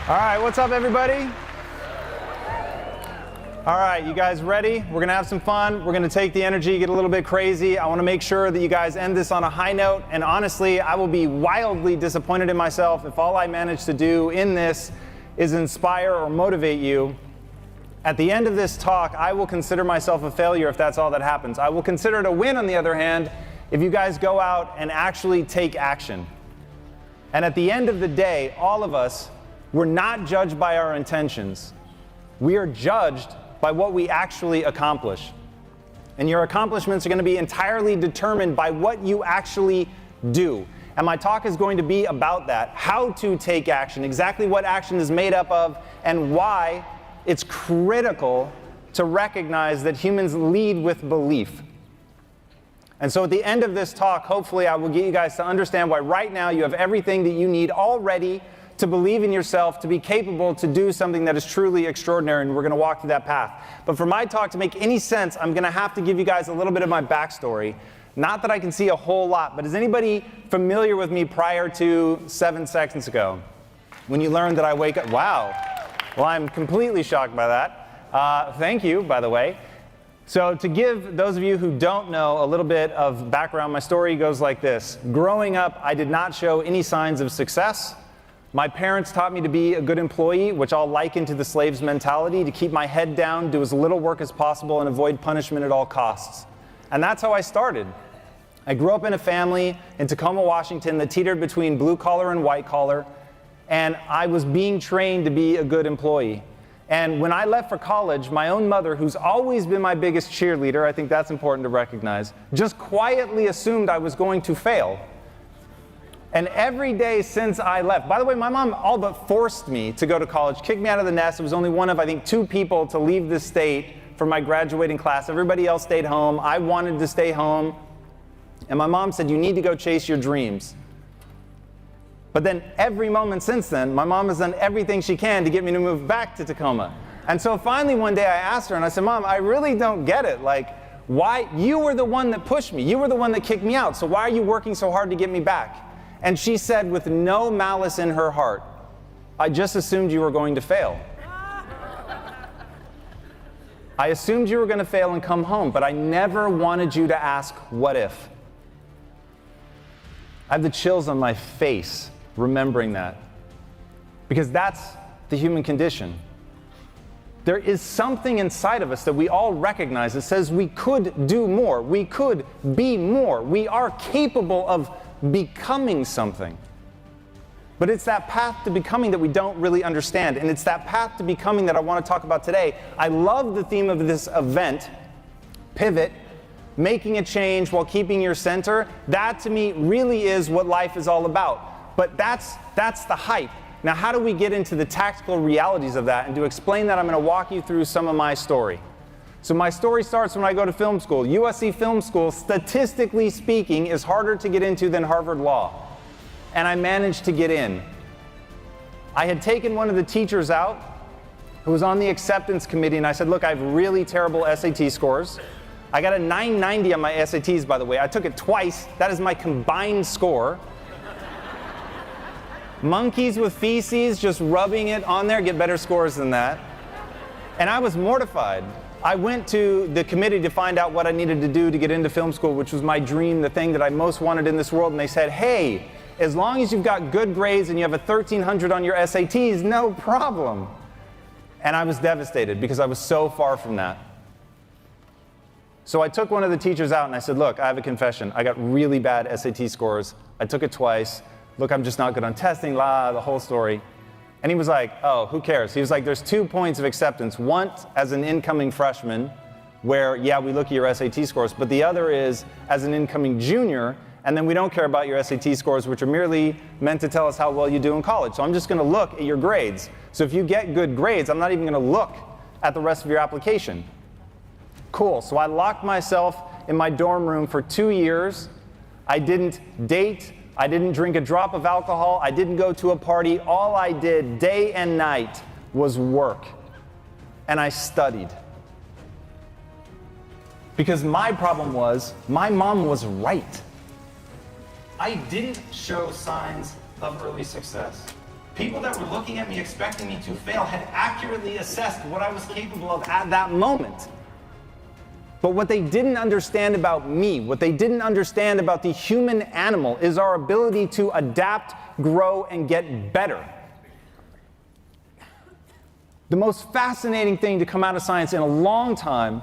All right, what's up, everybody? All right, you guys ready? We're gonna have some fun. We're gonna take the energy, get a little bit crazy. I wanna make sure that you guys end this on a high note, and honestly, I will be wildly disappointed in myself if all I manage to do in this is inspire or motivate you. At the end of this talk, I will consider myself a failure if that's all that happens. I will consider it a win, on the other hand, if you guys go out and actually take action. And at the end of the day, all of us, we're not judged by our intentions. We are judged by what we actually accomplish. And your accomplishments are going to be entirely determined by what you actually do. And my talk is going to be about that, how to take action, exactly what action is made up of, and why it's critical to recognize that humans lead with belief. And so at the end of this talk, hopefully I will get you guys to understand why right now you have everything that you need already to believe in yourself, to be capable to do something that is truly extraordinary, and we're going to walk through that path. But for my talk to make any sense, I'm going to have to give you guys a little bit of my backstory. Not that I can see a whole lot, but is anybody familiar with me prior to 7 seconds ago? When you learned that I wake up, wow. Well, I'm completely shocked by that. Thank you, by the way. So to give those of you who don't know a little bit of background, my story goes like this. Growing up, I did not show any signs of success. My parents taught me to be a good employee, which I'll liken to the slave's mentality, to keep my head down, do as little work as possible, and avoid punishment at all costs. And that's how I started. I grew up in a family in Tacoma, Washington that teetered between blue collar and white collar, and I was being trained to be a good employee. And when I left for college, my own mother, who's always been my biggest cheerleader, I think that's important to recognize, just quietly assumed I was going to fail. And every day since I left, by the way, my mom all but forced me to go to college, kicked me out of the nest. It was only one of, I think, 2 people to leave the state for my graduating class. Everybody else stayed home. I wanted to stay home. And my mom said, you need to go chase your dreams. But then every moment since then, my mom has done everything she can to get me to move back to Tacoma. And so finally one day I asked her, and I said, Mom, I really don't get it. Like, why? You were the one that pushed me. You were the one that kicked me out. So why are you working so hard to get me back? And she said, with no malice in her heart, I just assumed you were going to fail. I assumed you were going to fail and come home, but I never wanted you to ask, what if? I have the chills on my face remembering that, because that's the human condition. There is something inside of us that we all recognize that says we could do more, we could be more, we are capable of becoming something. But it's that path to becoming that we don't really understand, and it's that path to becoming that I want to talk about today. I love the theme of this event, Pivot, making a change while keeping your center. That to me really is what life is all about. But that's the hype. Now, how do we get into the tactical realities of that? And to explain that, I'm going to walk you through some of my story. So my story starts when I go to film school. USC Film School, statistically speaking, is harder to get into than Harvard Law. And I managed to get in. I had taken one of the teachers out who was on the acceptance committee, and I said, look, I have really terrible SAT scores. I got a 990 on my SATs, by the way. I took it twice. That is my combined score. Monkeys with feces, just rubbing it on there, get better scores than that. And I was mortified. I went to the committee to find out what I needed to do to get into film school, which was my dream, the thing that I most wanted in this world. And they said, hey, as long as you've got good grades and you have a 1300 on your SATs, no problem. And I was devastated because I was so far from that. So I took one of the teachers out and I said, look, I have a confession. I got really bad SAT scores. I took it twice. Look, I'm just not good on testing, the whole story. And he was like, oh, who cares? He was like, there's 2 points of acceptance. One, as an incoming freshman, where, yeah, we look at your SAT scores, but the other is as an incoming junior, and then we don't care about your SAT scores, which are merely meant to tell us how well you do in college. So I'm just going to look at your grades. So if you get good grades, I'm not even going to look at the rest of your application. Cool. So I locked myself in my dorm room for 2 years. I didn't date. I didn't drink a drop of alcohol. I didn't go to a party. All I did day and night was work. And I studied. Because my problem was, my mom was right. I didn't show signs of early success. People that were looking at me expecting me to fail had accurately assessed what I was capable of at that moment. But what they didn't understand about me, what they didn't understand about the human animal, is our ability to adapt, grow, and get better. The most fascinating thing to come out of science in a long time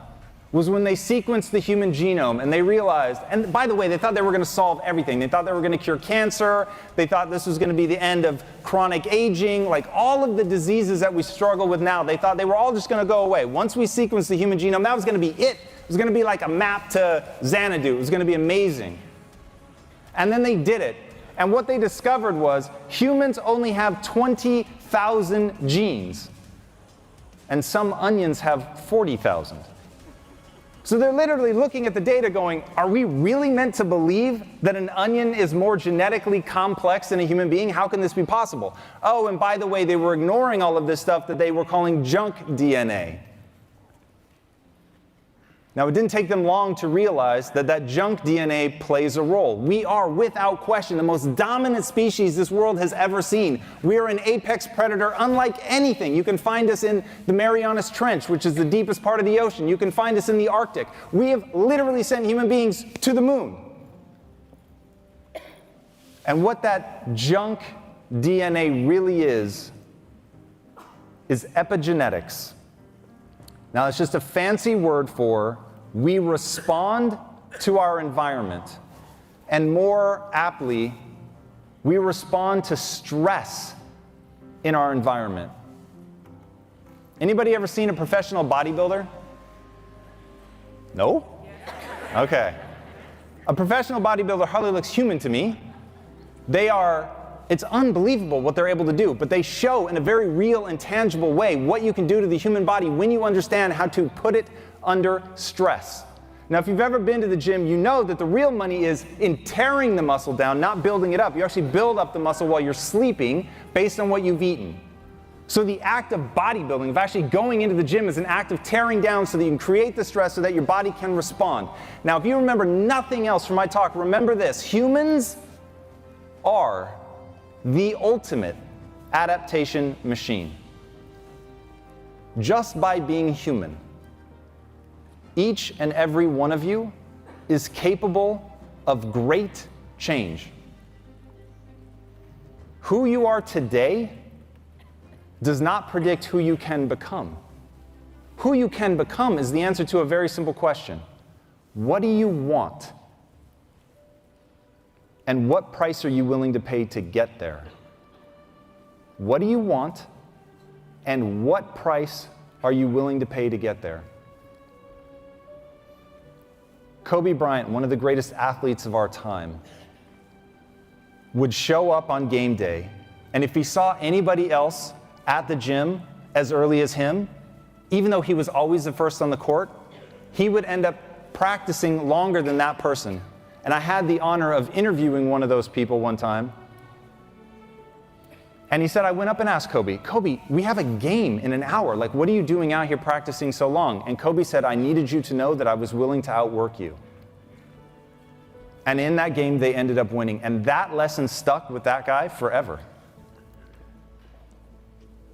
was when they sequenced the human genome and they realized, and by the way, they thought they were going to solve everything. They thought they were going to cure cancer. They thought this was going to be the end of chronic aging. Like all of the diseases that we struggle with now, they thought they were all just going to go away. Once we sequenced the human genome, that was going to be it. It was going to be like a map to Xanadu. It was going to be amazing. And then they did it. And what they discovered was humans only have 20,000 genes. And some onions have 40,000. So they're literally looking at the data going, are we really meant to believe that an onion is more genetically complex than a human being? How can this be possible? Oh, and by the way, they were ignoring all of this stuff that they were calling junk DNA. Now, it didn't take them long to realize that that junk DNA plays a role. We are, without question, the most dominant species this world has ever seen. We are an apex predator unlike anything. You can find us in the Marianas Trench, which is the deepest part of the ocean. You can find us in the Arctic. We have literally sent human beings to the moon. And what that junk DNA really is epigenetics. Now, it's just a fancy word for we respond to our environment, and more aptly, we respond to stress in our environment. Anybody ever seen a professional bodybuilder? No? Okay. A professional bodybuilder hardly looks human to me. It's unbelievable what they're able to do, but they show in a very real and tangible way what you can do to the human body when you understand how to put it under stress. Now, if you've ever been to the gym, you know that the real money is in tearing the muscle down, not building it up. You actually build up the muscle while you're sleeping based on what you've eaten. So the act of bodybuilding, of actually going into the gym, is an act of tearing down so that you can create the stress so that your body can respond. Now, if you remember nothing else from my talk, remember this: humans are the ultimate adaptation machine. Just by being human, each and every one of you is capable of great change. Who you are today does not predict who you can become. Who you can become is the answer to a very simple question. What do you want? And what price are you willing to pay to get there? What do you want? And what price are you willing to pay to get there? Kobe Bryant, one of the greatest athletes of our time, would show up on game day, and if he saw anybody else at the gym as early as him, even though he was always the first on the court, he would end up practicing longer than that person. And I had the honor of interviewing one of those people one time. And he said, I went up and asked Kobe, we have a game in an hour. Like, what are you doing out here practicing so long? And Kobe said, I needed you to know that I was willing to outwork you. And in that game, they ended up winning. And that lesson stuck with that guy forever.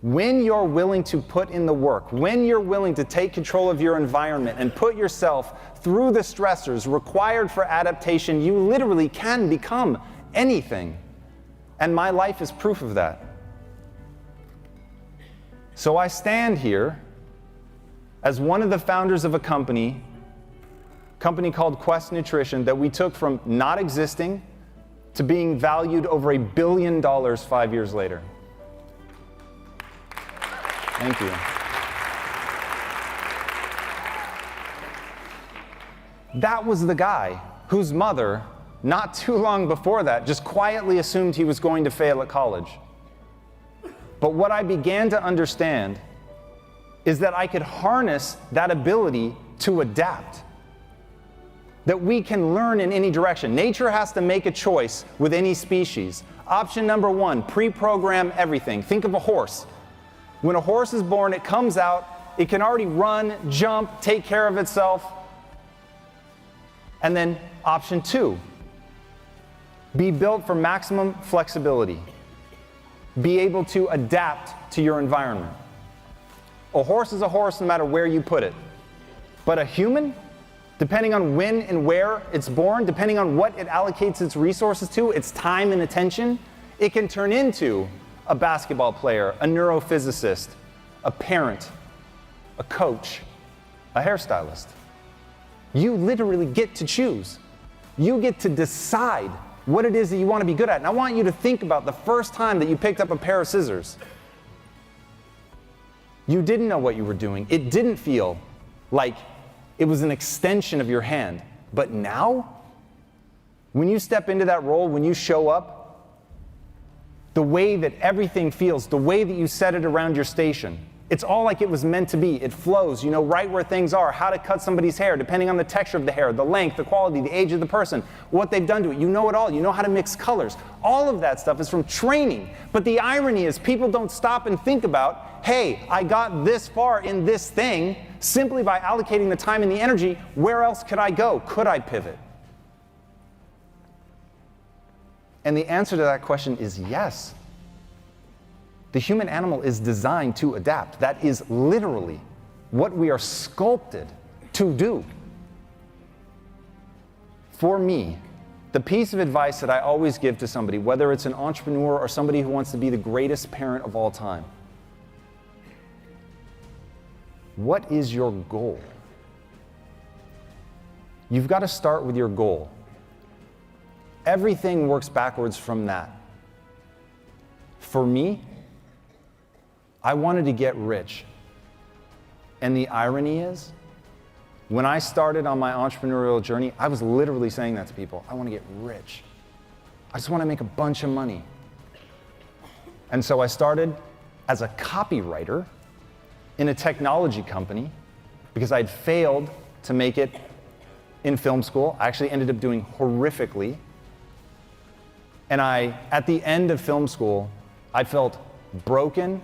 When you're willing to put in the work, when you're willing to take control of your environment and put yourself through the stressors required for adaptation, you literally can become anything. And my life is proof of that. So I stand here as one of the founders of a company called Quest Nutrition that we took from not existing to being valued over $1 billion 5 years later. Thank you. That was the guy whose mother, not too long before that, just quietly assumed he was going to fail at college. But what I began to understand is that I could harness that ability to adapt. That we can learn in any direction. Nature has to make a choice with any species. Option number 1, pre-program everything. Think of a horse. When a horse is born, it comes out, it can already run, jump, take care of itself. And then option 2, be built for maximum flexibility. be able to adapt to your environment. A horse is a horse no matter where you put it. But a human, depending on when and where it's born, depending on what it allocates its resources to, its time and attention, it can turn into a basketball player, a neurophysicist, a parent, a coach, a hairstylist. You literally get to choose. You get to decide what it is that you want to be good at. And I want you to think about the first time that you picked up a pair of scissors. You didn't know what you were doing. It didn't feel like it was an extension of your hand. But now, when you step into that role, when you show up, the way that everything feels, the way that you set it around your station, it's all like it was meant to be. It flows. You know right where things are, how to cut somebody's hair, depending on the texture of the hair, the length, the quality, the age of the person, what they've done to it. You know it all. You know how to mix colors. All of that stuff is from training. But the irony is people don't stop and think about, hey, I got this far in this thing simply by allocating the time and the energy. Where else could I go? Could I pivot? And the answer to that question is yes. The human animal is designed to adapt. That is literally what we are sculpted to do. For me, the piece of advice that I always give to somebody, whether it's an entrepreneur or somebody who wants to be the greatest parent of all time, what is your goal? You've got to start with your goal. Everything works backwards from that. For me, I wanted to get rich. And the irony is, when I started on my entrepreneurial journey, I was literally saying that to people. I want to get rich. I just want to make a bunch of money. And so I started as a copywriter in a technology company because I'd failed to make it in film school. I actually ended up doing horrifically. And at the end of film school, I felt broken,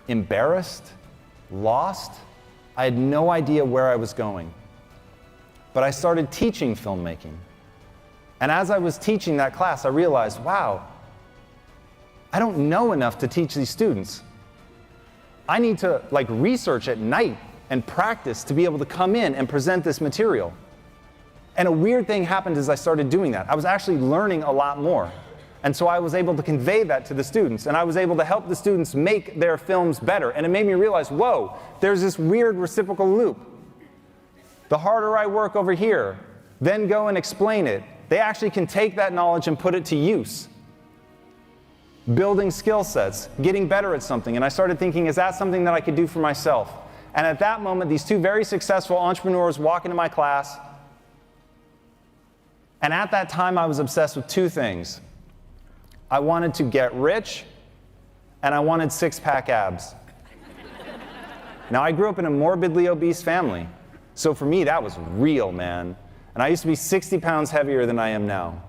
embarrassed, lost. I had no idea where I was going. But I started teaching filmmaking. And as I was teaching that class, I realized, wow, I don't know enough to teach these students. I need to research at night and practice to be able to come in and present this material. And a weird thing happened as I started doing that. I was actually learning a lot more. And so I was able to convey that to the students, and I was able to help the students make their films better. And it made me realize, whoa, there's this weird reciprocal loop. The harder I work over here, then go and explain it, they actually can take that knowledge and put it to use. Building skill sets, getting better at something. And I started thinking, is that something that I could do for myself? And at that moment, these two very successful entrepreneurs walk into my class. And at that time, I was obsessed with two things. I wanted to get rich, and I wanted six-pack abs. Now, I grew up in a morbidly obese family, so for me, that was real, man. And I used to be 60 pounds heavier than I am now.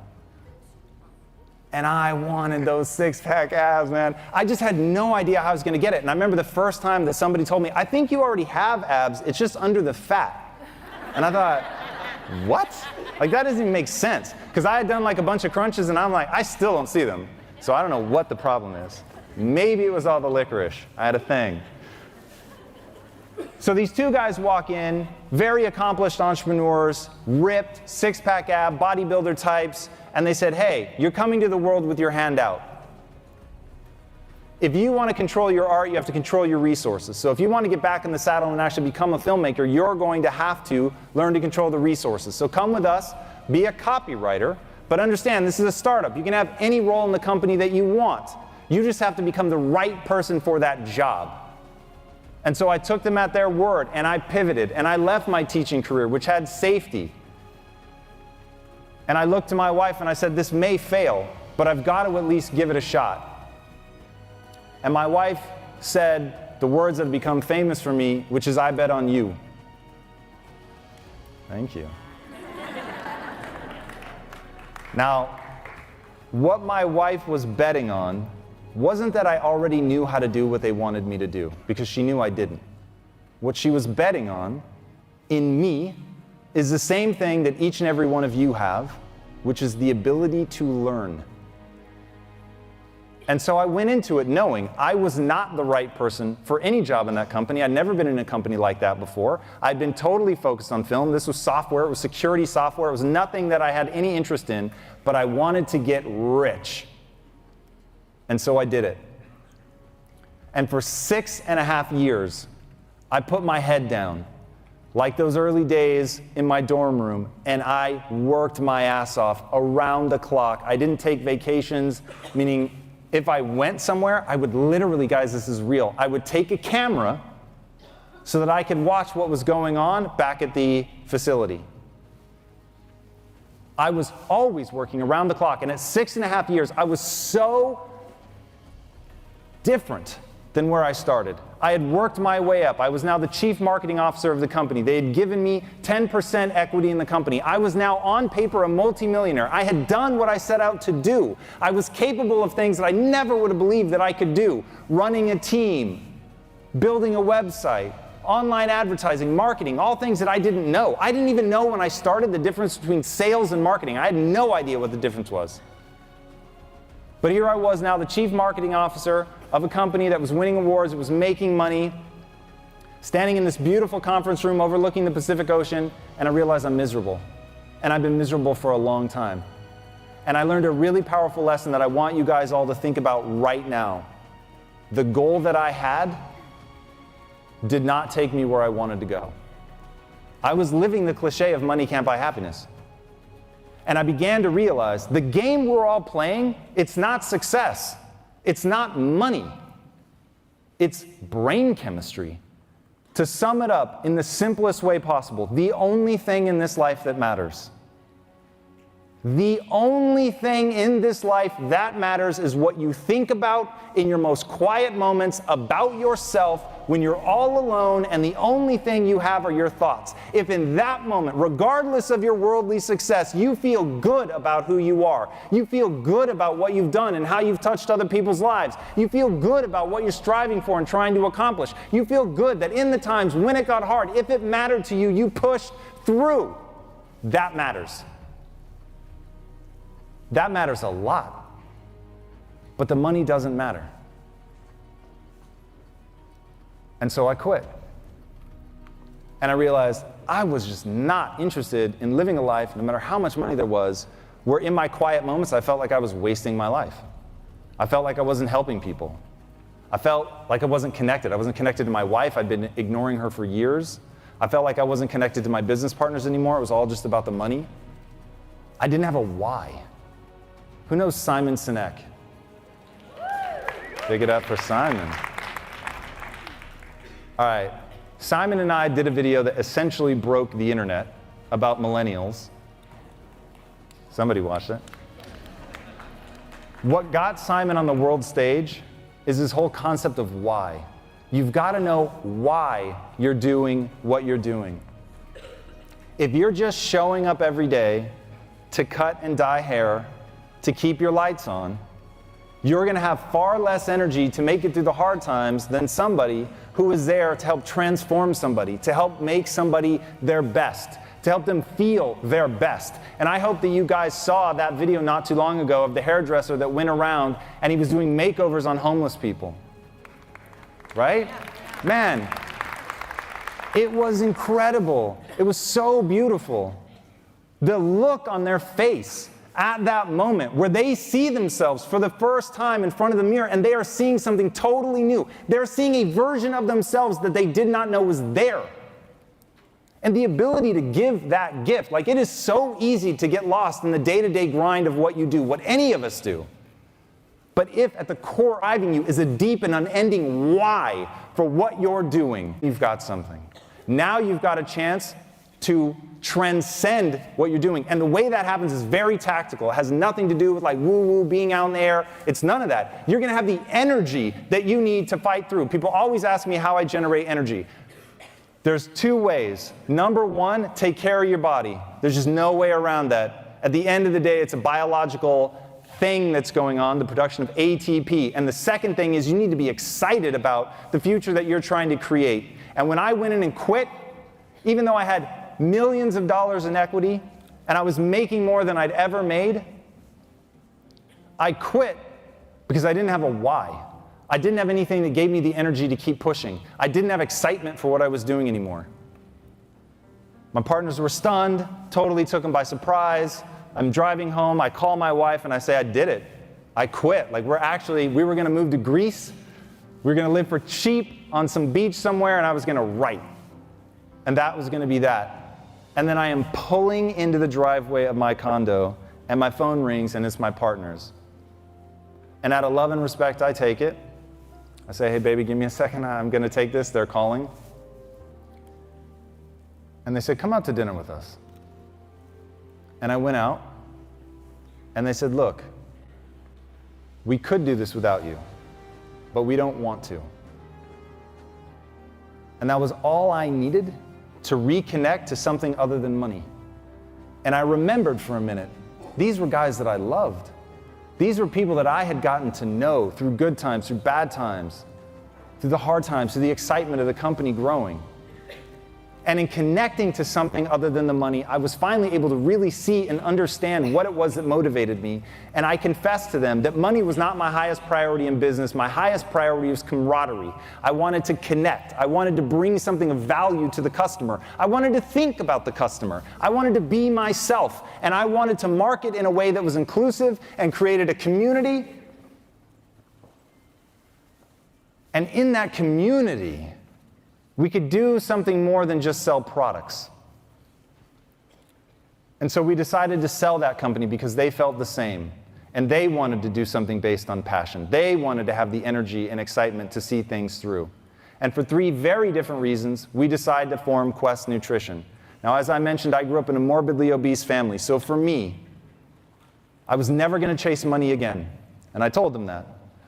And I wanted those six-pack abs, man. I just had no idea how I was going to get it. And I remember the first time that somebody told me, I think you already have abs, it's just under the fat. And I thought, what? That doesn't even make sense. Because I had done a bunch of crunches, and I'm like, I still don't see them. So I don't know what the problem is. Maybe it was all the licorice. I had a thing. So these two guys walk in, very accomplished entrepreneurs, ripped, six-pack ab, bodybuilder types, and they said, hey, you're coming to the world with your hand out. If you want to control your art, you have to control your resources. So if you want to get back in the saddle and actually become a filmmaker, you're going to have to learn to control the resources. So come with us, be a copywriter, but understand this is a startup. You can have any role in the company that you want. You just have to become the right person for that job. And so I took them at their word, and I pivoted, and I left my teaching career, which had safety. And I looked to my wife and I said, this may fail, but I've got to at least give it a shot. And my wife said the words that have become famous for me, which is, I bet on you. Thank you. Now, what my wife was betting on wasn't that I already knew how to do what they wanted me to do, because she knew I didn't. What she was betting on in me is the same thing that each and every one of you have, which is the ability to learn. And so I went into it knowing I was not the right person for any job in that company. I'd never been in a company like that before. I'd been totally focused on film. This was software. It was security software. It was nothing that I had any interest in, but I wanted to get rich. And so I did it. And for 6.5 years, I put my head down, like those early days in my dorm room, and I worked my ass off around the clock. I didn't take vacations, meaning if I went somewhere, I would literally, guys, this is real, I would take a camera so that I could watch what was going on back at the facility. I was always working around the clock, and at 6.5 years, I was so different than where I started. I had worked my way up. I was now the chief marketing officer of the company. They had given me 10% equity in the company. I was now on paper a multimillionaire. I had done what I set out to do. I was capable of things that I never would have believed that I could do. Running a team, building a website, online advertising, marketing, all things that I didn't know. I didn't even know when I started the difference between sales and marketing. I had no idea what the difference was. But here I was now, the chief marketing officer of a company that was winning awards, it was making money, standing in this beautiful conference room overlooking the Pacific Ocean, and I realized I'm miserable. And I've been miserable for a long time. And I learned a really powerful lesson that I want you guys all to think about right now. The goal that I had did not take me where I wanted to go. I was living the cliche of money can't buy happiness. And I began to realize the game we're all playing, it's not success. It's not money. It's brain chemistry. To sum it up in the simplest way possible, the only thing in this life that matters. The only thing in this life that matters is what you think about in your most quiet moments about yourself when you're all alone and the only thing you have are your thoughts. If in that moment, regardless of your worldly success, you feel good about who you are, you feel good about what you've done and how you've touched other people's lives, you feel good about what you're striving for and trying to accomplish, you feel good that in the times when it got hard, if it mattered to you, you pushed through. That matters. That matters a lot. But the money doesn't matter. And so I quit. And I realized I was just not interested in living a life, no matter how much money there was, where in my quiet moments I felt like I was wasting my life. I felt like I wasn't helping people. I felt like I wasn't connected. I wasn't connected to my wife. I'd been ignoring her for years. I felt like I wasn't connected to my business partners anymore. It was all just about the money. I didn't have a why. Who knows Simon Sinek? Big it up for Simon. All right, Simon and I did a video that essentially broke the internet about millennials. Somebody watched it. What got Simon on the world stage is this whole concept of why. You've got to know why you're doing what you're doing. If you're just showing up every day to cut and dye hair, to keep your lights on, you're going to have far less energy to make it through the hard times than somebody who is there to help transform somebody, to help make somebody their best, to help them feel their best. And I hope that you guys saw that video not too long ago of the hairdresser that went around and he was doing makeovers on homeless people. Right? Man, it was incredible. It was so beautiful. The look on their face at that moment where they see themselves for the first time in front of the mirror and they are seeing something totally new. They're seeing a version of themselves that they did not know was there. And the ability to give that gift, like it is so easy to get lost in the day-to-day grind of what you do, what any of us do. But if at the core driving you is a deep and unending why for what you're doing, you've got something. Now you've got a chance to transcend what you're doing. And the way that happens is very tactical. It has nothing to do with like woo-woo, being out in the air. It's none of that. You're going to have the energy that you need to fight through. People always ask me how I generate energy. There's two ways. Number one, take care of your body. There's just no way around that. At the end of the day, it's a biological thing that's going on, the production of ATP. And the second thing is you need to be excited about the future that you're trying to create. And when I went in and quit, even though I had millions of dollars in equity, and I was making more than I'd ever made, I quit because I didn't have a why. I didn't have anything that gave me the energy to keep pushing. I didn't have excitement for what I was doing anymore. My partners were stunned, totally took them by surprise. I'm driving home, I call my wife and I say, I did it. I quit. Like we were gonna move to Greece. We were gonna live for cheap on some beach somewhere, and I was gonna write. And that was gonna be that. And then I am pulling into the driveway of my condo, and my phone rings, and it's my partner's. And out of love and respect, I take it. I say, hey baby, give me a second, I'm gonna take this, they're calling. And they said, come out to dinner with us. And I went out, and they said, look, we could do this without you, but we don't want to. And that was all I needed to reconnect to something other than money. And I remembered for a minute, these were guys that I loved. These were people that I had gotten to know through good times, through bad times, through the hard times, through the excitement of the company growing. And in connecting to something other than the money, I was finally able to really see and understand what it was that motivated me. And I confessed to them that money was not my highest priority in business. My highest priority was camaraderie. I wanted to connect. I wanted to bring something of value to the customer. I wanted to think about the customer. I wanted to be myself. And I wanted to market in a way that was inclusive and created a community. And in that community, we could do something more than just sell products. And so we decided to sell that company because they felt the same. And they wanted to do something based on passion. They wanted to have the energy and excitement to see things through. And for 3 very different reasons, we decided to form Quest Nutrition. Now, as I mentioned, I grew up in a morbidly obese family. So for me, I was never going to chase money again. And I told them that.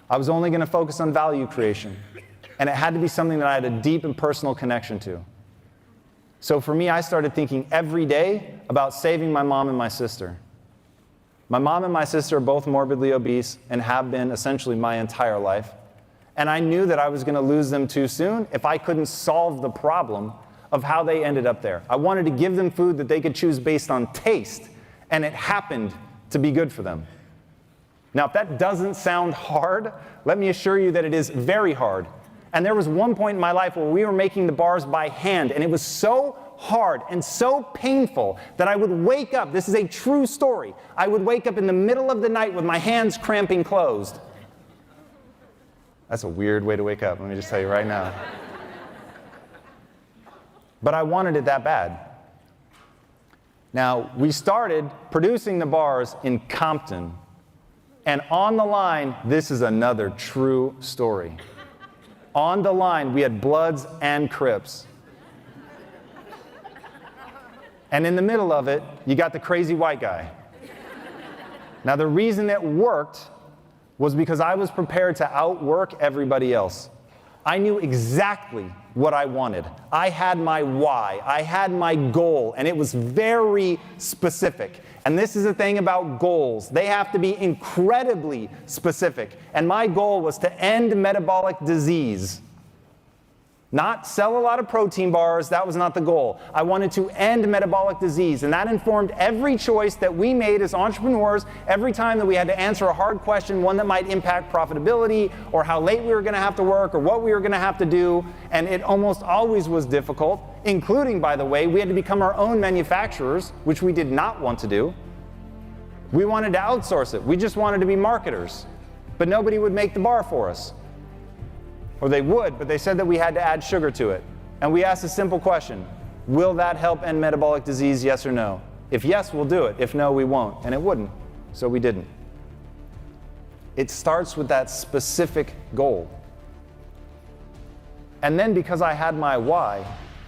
I was only going to focus on value creation. And it had to be something that I had a deep and personal connection to. So for me, I started thinking every day about saving my mom and my sister. My mom and my sister are both morbidly obese and have been essentially my entire life. And I knew that I was going to lose them too soon if I couldn't solve the problem of how they ended up there. I wanted to give them food that they could choose based on taste, and it happened to be good for them. Now, if that doesn't sound hard, let me assure you that it is very hard. And there was one point in my life where we were making the bars by hand, and it was so hard and so painful that I would wake up, this is a true story, I would wake up in the middle of the night with my hands cramping closed. That's a weird way to wake up, let me just tell you right now. But I wanted it that bad. Now, we started producing the bars in Compton, and on the line, this is another true story. On the line, we had Bloods and Crips. And in the middle of it, you got the crazy white guy. Now, the reason it worked was because I was prepared to outwork everybody else. I knew exactly what I wanted. I had my why. I had my goal, and it was very specific. And this is the thing about goals. They have to be incredibly specific. And my goal was to end metabolic disease. Not sell a lot of protein bars, that was not the goal. I wanted to end metabolic disease, and that informed every choice that we made as entrepreneurs every time that we had to answer a hard question, one that might impact profitability, or how late we were going to have to work, or what we were going to have to do, and it almost always was difficult, including, by the way, we had to become our own manufacturers, which we did not want to do. We wanted to outsource it. We just wanted to be marketers, but nobody would make the bar for us. Or they would, but they said that we had to add sugar to it. And we asked a simple question: will that help end metabolic disease, yes or no? If yes, we'll do it. If no, we won't. And it wouldn't, so we didn't. It starts with that specific goal. And then because I had my why,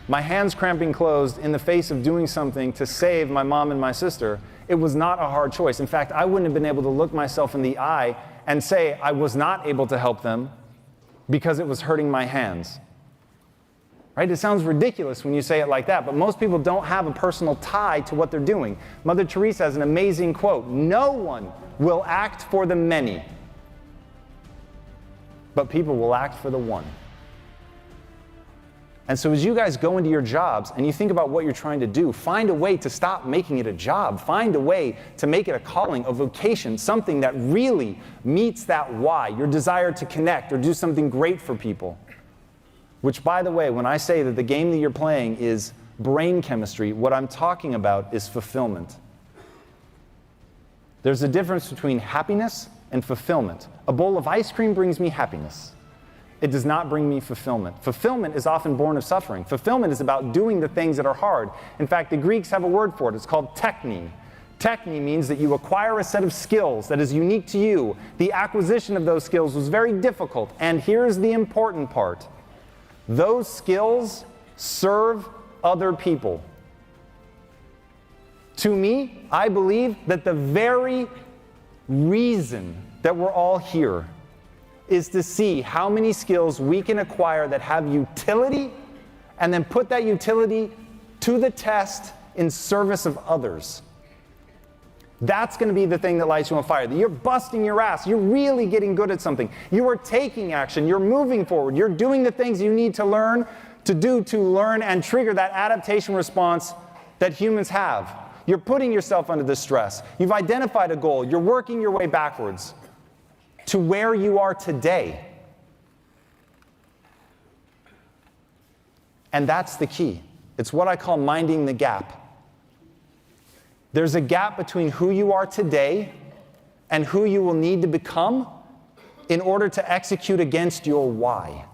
my hands cramping closed in the face of doing something to save my mom and my sister, it was not a hard choice. In fact, I wouldn't have been able to look myself in the eye and say I was not able to help them because it was hurting my hands. Right? It sounds ridiculous when you say it like that, but most people don't have a personal tie to what they're doing. Mother Teresa has an amazing quote: "No one will act for the many, but people will act for the one." And so as you guys go into your jobs and you think about what you're trying to do, find a way to stop making it a job. Find a way to make it a calling, a vocation, something that really meets that why, your desire to connect or do something great for people. Which, by the way, when I say that the game that you're playing is brain chemistry, what I'm talking about is fulfillment. There's a difference between happiness and fulfillment. A bowl of ice cream brings me happiness. It does not bring me fulfillment. Fulfillment is often born of suffering. Fulfillment is about doing the things that are hard. In fact, the Greeks have a word for it. It's called techne. Techne means that you acquire a set of skills that is unique to you. The acquisition of those skills was very difficult. And here's the important part. Those skills serve other people. To me, I believe that the very reason that we're all here is to see how many skills we can acquire that have utility and then put that utility to the test in service of others. That's going to be the thing that lights you on fire. That you're busting your ass. You're really getting good at something. You are taking action. You're moving forward. You're doing the things you need to learn to learn and trigger that adaptation response that humans have. You're putting yourself under the stress. You've identified a goal. You're working your way backwards to where you are today. And that's the key. It's what I call minding the gap. There's a gap between who you are today and who you will need to become in order to execute against your why.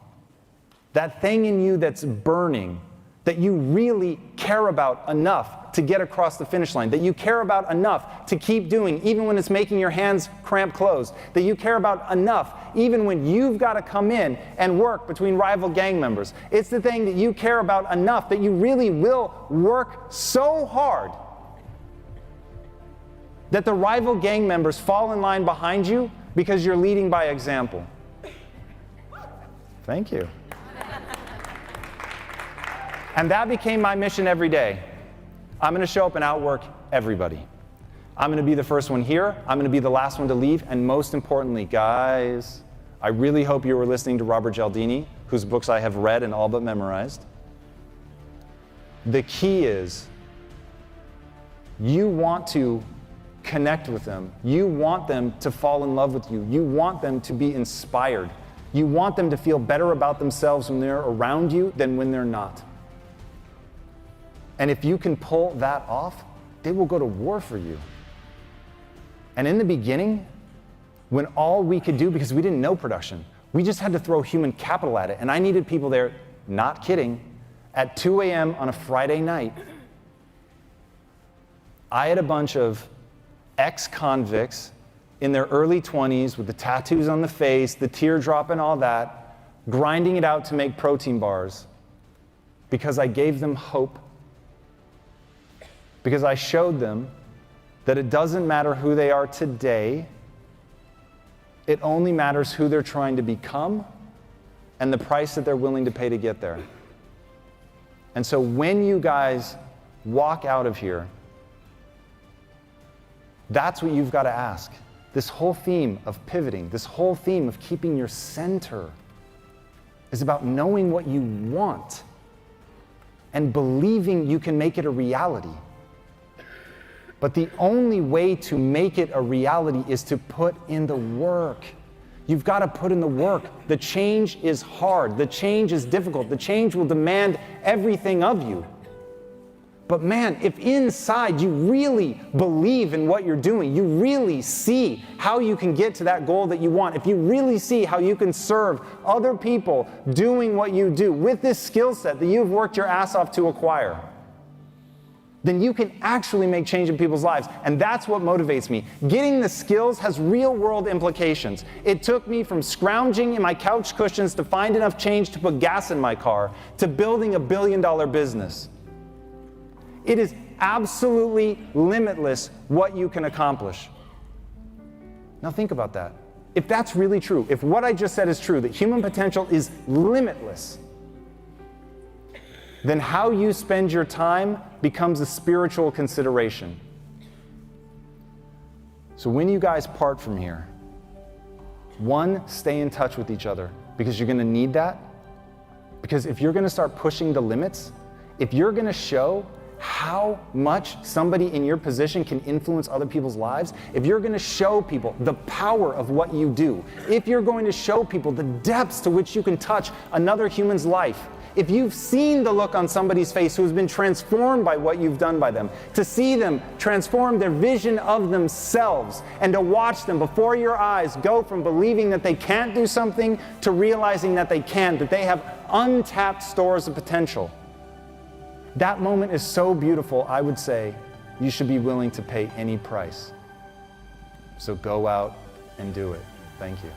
That thing in you that's burning, that you really care about enough to get across the finish line, that you care about enough to keep doing even when it's making your hands cramp closed, that you care about enough even when you've got to come in and work between rival gang members. It's the thing that you care about enough that you really will work so hard that the rival gang members fall in line behind you because you're leading by example. Thank you. And that became my mission every day. I'm going to show up and outwork everybody. I'm going to be the first one here. I'm going to be the last one to leave. And most importantly, guys, I really hope you were listening to Robert Cialdini, whose books I have read and all but memorized. The key is you want to connect with them. You want them to fall in love with you. You want them to be inspired. You want them to feel better about themselves when they're around you than when they're not. And if you can pull that off, they will go to war for you. And in the beginning, when all we could do, because we didn't know production, we just had to throw human capital at it. And I needed people there, not kidding, at 2 a.m. on a Friday night. I had a bunch of ex-convicts in their early 20s with the tattoos on the face, the teardrop and all that, grinding it out to make protein bars because I gave them hope. Because I showed them that it doesn't matter who they are today, it only matters who they're trying to become and the price that they're willing to pay to get there. And so when you guys walk out of here, that's what you've got to ask. This whole theme of pivoting, this whole theme of keeping your center is about knowing what you want and believing you can make it a reality. But the only way to make it a reality is to put in the work. You've got to put in the work. The change is hard. The change is difficult. The change will demand everything of you. But man, if inside you really believe in what you're doing, you really see how you can get to that goal that you want, if you really see how you can serve other people doing what you do with this skill set that you've worked your ass off to acquire, then you can actually make change in people's lives. And that's what motivates me. Getting the skills has real-world implications. It took me from scrounging in my couch cushions to find enough change to put gas in my car to building a billion-dollar business. It is absolutely limitless what you can accomplish. Now think about that. If that's really true, if what I just said is true, that human potential is limitless, then how you spend your time becomes a spiritual consideration. So when you guys part from here, one, stay in touch with each other because you're going to need that. Because if you're gonna start pushing the limits, if you're gonna show how much somebody in your position can influence other people's lives, if you're gonna show people the power of what you do, if you're going to show people the depths to which you can touch another human's life, if you've seen the look on somebody's face who has been transformed by what you've done by them, to see them transform their vision of themselves and to watch them before your eyes go from believing that they can't do something to realizing that they can, that they have untapped stores of potential. That moment is so beautiful, I would say you should be willing to pay any price. So go out and do it. Thank you.